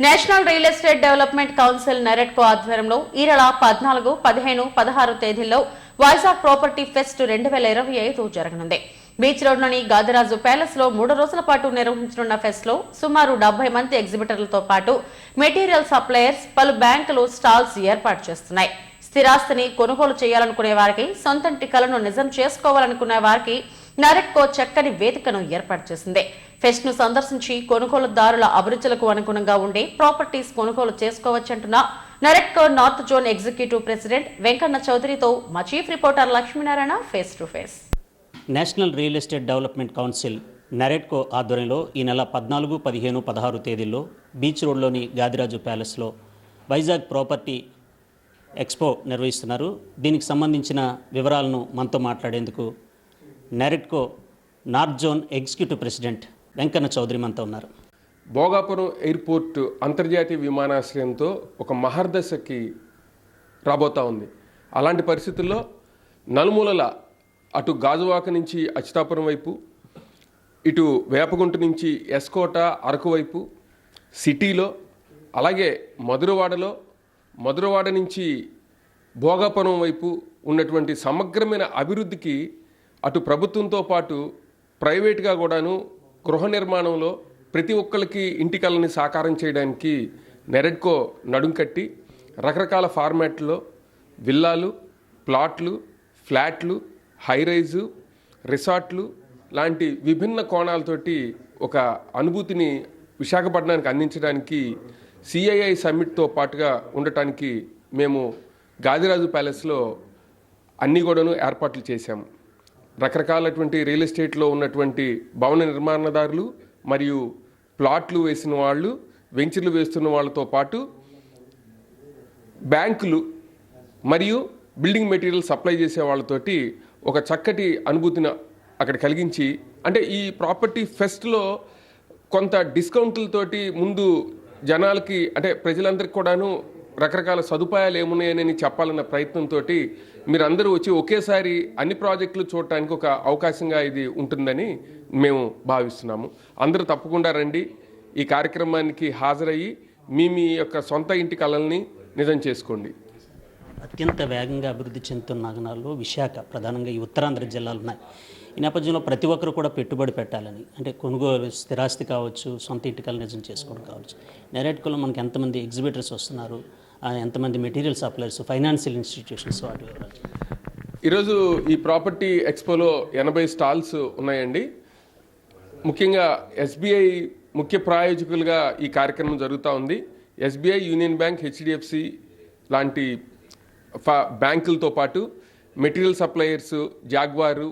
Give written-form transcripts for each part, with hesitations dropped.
National real estate development council NAREDCO ఆధ్వర్యంలో ఈ నెల 14, 15, 16 తేదీల్లో వైజాగ్ ప్రాపర్టీ ఫెస్ట్ 2025 జరగనుంది. బీచ్ రోడ్లోని గాదిరాజు ప్యాలెస్ లో 3 రోజుల పాటు నిర్వహించనున్న ఫెస్ట్ లో సుమారు 70 మంది ఎగ్జిబిటర్లతో పాటు మెటీరియల్ సప్లయర్స్, పలు బ్యాంకులు స్టాల్స్ ఏర్పాటు చేస్తున్నాయి. స్థిరాస్తిని కొనుగోలు చేయాలనుకునే వారికి, సొంతంటి కలను నిజం చేసుకోవాలనుకునే వారికి నెరెట్కో చక్కని వేదికను ఏర్పాటు చేసింది. ఫెస్ట్ ను సందర్శించి కొనుగోలుదారుల అభిరుచులకు అనుగుణంగా ఉండే ప్రాపర్టీస్ కొనుగోలు చేసుకోవచ్చంటున్న NAREDCO north zone executive president Venkanna చౌదరితో మా chief reporter Lakshminarayana face to face. National real estate development council NAREDCO ఆధ్వర్యంలో ఈ నెల 14, 15, 16 తేదీల్లో బీచ్ రోడ్లోని గాదిరాజు ప్యాలెస్లో వైజాగ్ ప్రాపర్టీ ఎక్స్పో నిర్వహిస్తున్నారు. దీనికి సంబంధించిన వివరాలను మనతో మాట్లాడేందుకు NAREDCO north zone executive president Venkanna Chowdary మనతో ఉన్నారు. భోగాపురం ఎయిర్పోర్ట్ అంతర్జాతీయ విమానాశ్రయంతో ఒక మహర్దశకి రాబోతూ ఉంది. అలాంటి పరిస్థితుల్లో నలుమూలల అటు గాజువాక నుంచి అచ్యుతాపురం వైపు, ఇటు వేపగుంట నుంచి ఎస్కోట, అరకు వైపు, సిటీలో, అలాగే మధురవాడ నుంచి భోగాపురం వైపు ఉన్నటువంటి సమగ్రమైన అభివృద్ధికి అటు ప్రభుత్వంతో పాటు ప్రైవేట్గా కూడాను గృహ నిర్మాణంలో ప్రతి ఒక్కరికి ఇంటి కలని సాకారం చేయడానికి నెరెట్కో నడుం కట్టి రకరకాల ఫార్మాట్లో విల్లాలు, ప్లాట్లు, ఫ్లాట్లు, హైరైజు, రిసార్ట్లు లాంటి విభిన్న కోణాలతోటి ఒక అనుభూతిని విశాఖపట్నానికి అందించడానికి సిఐఐ సమ్మిట్తో పాటుగా ఉండటానికి మేము గాదిరాజు ప్యాలెస్లో అన్ని కూడాను ఏర్పాట్లు చేశాము. రకరకాలటువంటి రియల్ ఎస్టేట్లో ఉన్నటువంటి భవన నిర్మాణదారులు మరియు ప్లాట్లు వేసిన వాళ్ళు, వెంచర్లు వేస్తున్న వాళ్ళతో పాటు బ్యాంకులు మరియు బిల్డింగ్ మెటీరియల్ సప్లై చేసే వాళ్ళతోటి ఒక చక్కటి అనుభూతిని అక్కడ కలిగించి, అంటే ఈ ప్రాపర్టీ ఫెస్ట్లో కొంత డిస్కౌంట్లతోటి ముందు జనాలకి, అంటే ప్రజలందరికీ కూడాను రకరకాల సదుపాయాలు ఏమున్నాయని చెప్పాలన్న ప్రయత్నంతో మీరందరూ వచ్చి ఒకేసారి అన్ని ప్రాజెక్టులు చూడటానికి ఒక అవకాశంగా ఇది ఉంటుందని మేము భావిస్తున్నాము. అందరూ తప్పకుండా రండి, ఈ కార్యక్రమానికి హాజరయ్యి మీ యొక్క సొంత ఇంటి కలల్ని నిజం చేసుకోండి. అత్యంత వేగంగా అభివృద్ధి చెందుతున్న నగరాల్లో విశాఖ, ప్రధానంగా ఈ ఉత్తరాంధ్ర జిల్లాలు ఉన్నాయి. ఈ నేపథ్యంలో ప్రతి ఒక్కరు కూడా పెట్టుబడి పెట్టాలని, అంటే కొనుగోలు స్థిరాస్తి కావచ్చు, సొంత ఇంటికలు నిజం చేసుకోవడం కావచ్చు. నెరెట్కోలో మనకి ఎంతమంది ఎగ్జిబిటర్స్ వస్తున్నారు, ఎంతమంది మెటీరియల్ సప్లయర్స్, ఫైనాన్షియల్ ఇన్స్టిట్యూషన్స్, వాటి వివరాలు. ఈరోజు ఈ ప్రాపర్టీ ఎక్స్పోలో 80 స్టాల్స్ ఉన్నాయండి. ముఖ్యంగా ఎస్బీఐ ముఖ్య ప్రాయోజకులుగా ఈ కార్యక్రమం జరుగుతూ ఉంది. ఎస్బీఐ, యూనియన్ బ్యాంక్, హెచ్డిఎఫ్సి లాంటి బ్యాంకులతో పాటు మెటీరియల్ సప్లయర్స్, జాగ్వారు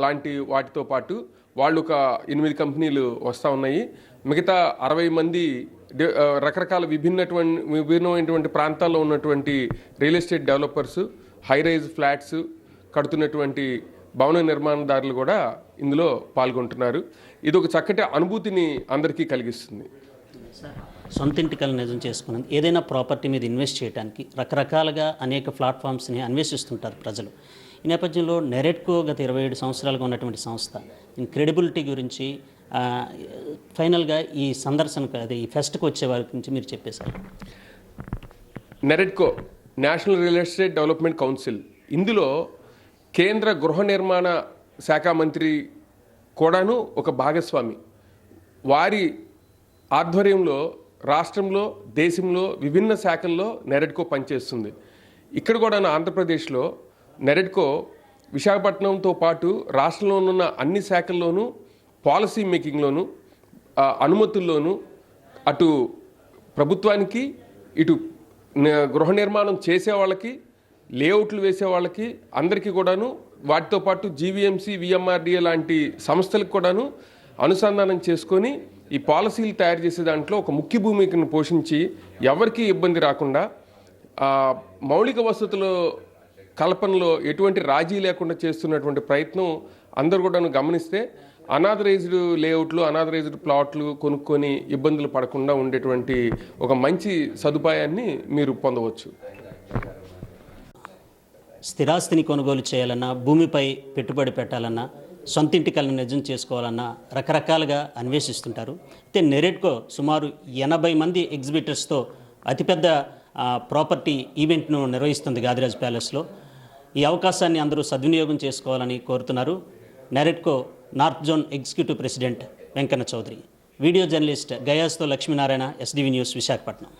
లాంటి వాటితో పాటు వాళ్ళు ఒక 8 కంపెనీలు వస్తూ ఉన్నాయి. మిగతా 60 మంది రకరకాల విభిన్నమైనటువంటి ప్రాంతాల్లో ఉన్నటువంటి real estate developers, high rise flats కడుతున్నటువంటి భవన నిర్మాణదారులు కూడా ఇందులో పాల్గొంటున్నారు. ఇది ఒక చక్కటి అనుభూతిని అందరికీ కలిగిస్తుంది. సొంత ఇంటికలు నిజం చేసుకున్నది, ఏదైనా ప్రాపర్టీ మీద ఇన్వెస్ట్ చేయడానికి రకరకాలుగా అనేక ప్లాట్ఫామ్స్ని అన్వేషిస్తుంటారు ప్రజలు. ఈ నేపథ్యంలో నెరెట్కో గత 27 సంవత్సరాలుగా ఉన్నటువంటి సంస్థ క్రెడిబిలిటీ గురించి ఫైనల్గా ఈ సందర్శనకు, అదే ఈ ఫెస్ట్కి వచ్చే వారి గురించి మీరు చెప్పేశారు. నెరెట్కో national real estate development council, ఇందులో కేంద్ర గృహ నిర్మాణ శాఖ మంత్రి కూడాను ఒక భాగస్వామి. వారి ఆధ్వర్యంలో రాష్ట్రంలో, దేశంలో విభిన్న శాఖల్లో నెరెట్కో పనిచేస్తుంది. ఇక్కడ కూడా ఆంధ్రప్రదేశ్లో నెరెట్కో విశాఖపట్నంతో పాటు రాష్ట్రంలో ఉన్న అన్ని శాఖల్లోనూ పాలసీ మేకింగ్లోనూ, అనుమతుల్లోనూ, అటు ప్రభుత్వానికి, ఇటు గృహ నిర్మాణం చేసే వాళ్ళకి, లేఅవుట్లు వేసే వాళ్ళకి అందరికీ కూడాను, వాటితో పాటు జీవీఎంసీ, విఎంఆర్డిఏ లాంటి సంస్థలకు కూడాను అనుసంధానం చేసుకొని ఈ పాలసీలు తయారు చేసే దాంట్లో ఒక ముఖ్య భూమికను పోషించి ఎవరికీ ఇబ్బంది రాకుండా మౌలిక వసతుల కల్పనలో ఎటువంటి రాజీ లేకుండా చేస్తున్నటువంటి ప్రయత్నం అందరూ కూడా గమనిస్తే అనాథరైజ్డ్ లేఅవుట్లు, అనాథరైజ్డ్ ప్లాట్లు కొనుక్కొని ఇబ్బందులు పడకుండా ఉండేటువంటి ఒక మంచి సదుపాయాన్ని మీరు పొందవచ్చు. స్థిరాస్తిని కొనుగోలు చేయాలన్నా, భూమిపై పెట్టుబడి పెట్టాలన్నా, సొంతింటి కలను నిజం చేసుకోవాలన్న రకరకాలుగా అన్వేషిస్తుంటారు. అయితే నెరెట్కో సుమారు 80 మంది ఎగ్జిబిటర్స్తో అతిపెద్ద ప్రాపర్టీ ఈవెంట్ను నిర్వహిస్తుంది గాదిరాజ్ ప్యాలెస్లో. ఈ అవకాశాన్ని అందరూ సద్వినియోగం చేసుకోవాలని కోరుతున్నారు NAREDCO north zone executive president Venkanna Chowdary. Video journalist గయాస్తో లక్ష్మీనారాయణ, SDV న్యూస్, విశాఖపట్నం.